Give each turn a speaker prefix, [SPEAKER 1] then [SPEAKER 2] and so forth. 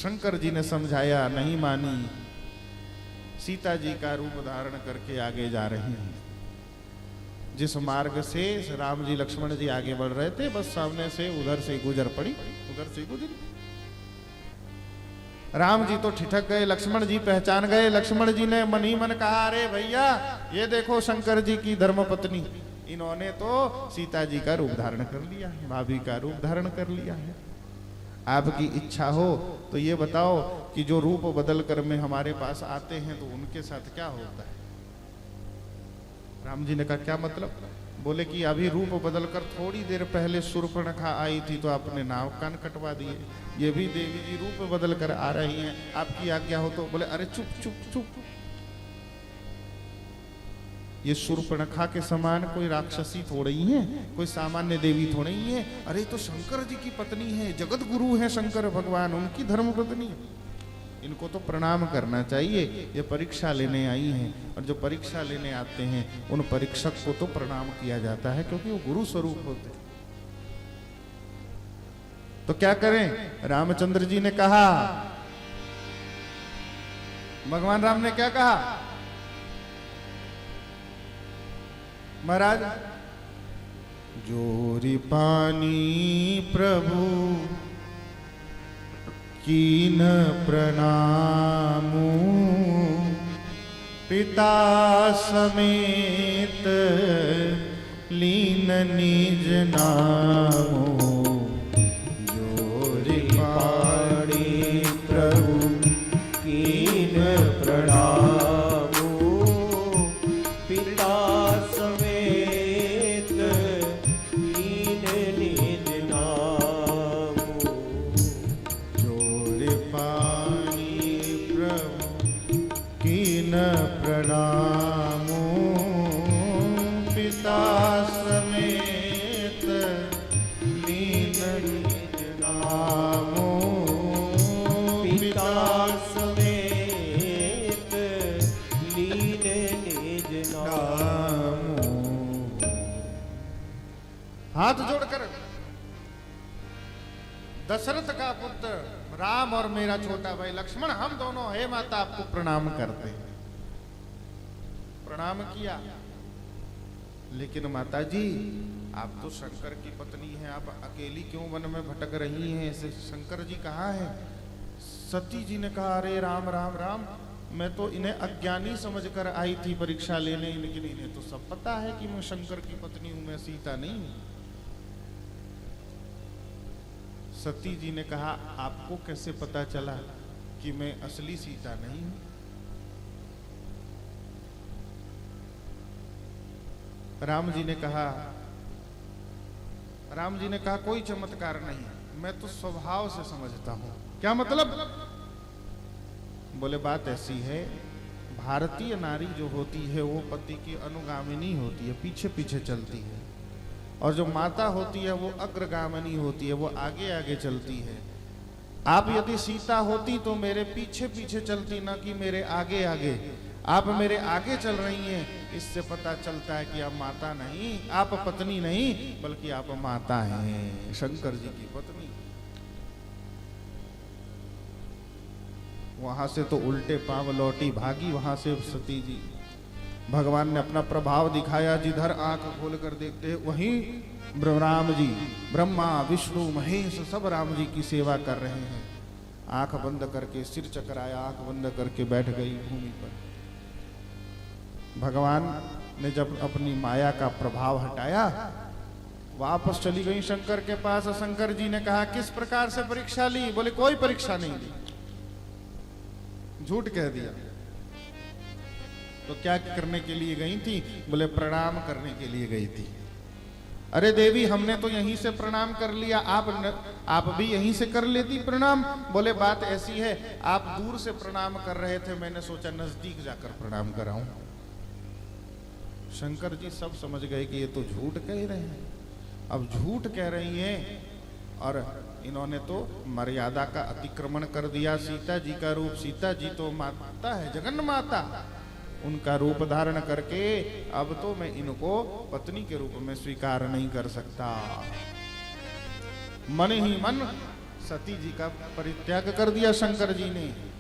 [SPEAKER 1] शंकर जी ने समझाया, नहीं मानी। सीता जी का रूप धारण करके आगे जा रही हैं। जिस मार्ग से राम जी लक्ष्मण जी आगे बढ़ रहे थे, बस सामने से उधर से गुजर पड़ी, उधर से गुजरी। राम जी तो ठिठक गए, लक्ष्मण जी पहचान गए। लक्ष्मण जी ने मन ही मन कहा, अरे भैया ये देखो शंकर जी की धर्मपत्नी, इन्होंने तो सीता जी का रूप धारण कर लिया है, भाभी का रूप धारण कर लिया है। आपकी इच्छा हो तो ये बताओ कि जो रूप बदल कर में हमारे पास आते हैं तो उनके साथ क्या होता है? राम जी ने कहा, क्या मतलब? बोले कि अभी रूप बदल कर थोड़ी देर पहले शूर्पणखा आई थी तो आपने नाव कान कटवा दिए। ये भी देवी जी रूप बदल कर आ रही हैं, आपकी आज्ञा हो तो। बोले अरे चुप चुप चुप, ये शूर्पणखा के समान कोई राक्षसी थोड़ी है, कोई सामान्य देवी थोड़ी है। अरे तो शंकर जी की पत्नी है, जगत गुरु है शंकर भगवान, उनकी धर्म पत्नी, इनको तो प्रणाम करना चाहिए। ये परीक्षा लेने आई हैं, और जो परीक्षा लेने आते हैं उन परीक्षक को तो प्रणाम किया जाता है, क्योंकि वो गुरु स्वरूप होते हैं। तो क्या करें? रामचंद्र जी ने कहा, भगवान राम ने क्या कहा? महाराज, जोरी पानी प्रभु कीन प्रणामु, पिता समेत लीन निज नामु। जोरी पानी प्रभु कीन प्रणामु, पिता समेत लीन निज नामु। जोरी पानी प्रभु कीन प्रणामु, पिता समेत लीन निज नामु। पिता समेत लीन निज नामु। हाथ जोड़कर दशरथ का पुत्र राम और मेरा छोटा भाई लक्ष्मण, हम दोनों हे माता आपको प्रणाम करते हैं। प्रणाम किया, लेकिन माता जी आप तो शंकर की पत्नी हैं, आप अकेली क्यों वन में भटक रही हैं? ऐसे शंकर जी कहाँ हैं? सती जी ने कहा, अरे राम राम राम, मैं तो इन्हें अज्ञानी समझकर आई थी परीक्षा लेने, लेकिन इन्हें तो सब पता है कि मैं शंकर की पत्नी हूं, मैं सीता नहीं हूं। सती जी ने कहा, आपको कैसे पता चला कि मैं असली सीता नहीं हूं? राम जी ने कहा कोई चमत्कार नहीं, मैं तो स्वभाव से समझता हूं। क्या मतलब? बोले बात ऐसी है, भारतीय नारी जो होती है वो पति की अनुगामिनी होती है, पीछे पीछे चलती है, और जो माता होती है वो अग्रगामिनी होती है, वो आगे आगे चलती है। आप यदि सीता होती तो मेरे पीछे पीछे चलती, ना कि मेरे आगे आगे। आप मेरे आगे चल रही हैं, इससे पता चलता है कि आप माता नहीं, आप पत्नी नहीं, बल्कि आप माता हैं, शंकर जी की पत्नी। वहां से तो उल्टे पांव लौटी भागी, वहां से सती जी। भगवान ने अपना प्रभाव दिखाया, जिधर आंख खोलकर देखते वहीं राम जी, ब्रह्मा विष्णु महेश सब राम जी की सेवा कर रहे हैं। आंख बंद करके सिर चकराया, आंख बंद करके बैठ गई भूमि पर। भगवान ने जब अपनी माया का प्रभाव हटाया, वापस चली गई शंकर के पास। शंकर जी ने कहा, किस प्रकार से परीक्षा ली? बोले कोई परीक्षा नहीं ली, झूठ कह दिया। तो क्या करने के लिए गई थी? बोले प्रणाम करने के लिए गई थी। अरे देवी, हमने तो यहीं से प्रणाम कर लिया, आप भी यहीं से कर लेती प्रणाम। बोले बात ऐसी है, आप दूर से प्रणाम कर रहे थे, मैंने सोचा नजदीक जाकर प्रणाम कराऊं। शंकर जी सब समझ गए कि ये तो झूठ कह रहे हैं। अब झूठ कह रही हैं, और इन्होंने तो मर्यादा का अतिक्रमण कर दिया। सीता जी का रूप, सीता जी तो माता है, जगन माता, उनका रूप धारण करके अब तो मैं इनको पत्नी के रूप में स्वीकार नहीं कर सकता। मन ही मन सती जी का परित्याग कर दिया शंकर जी ने।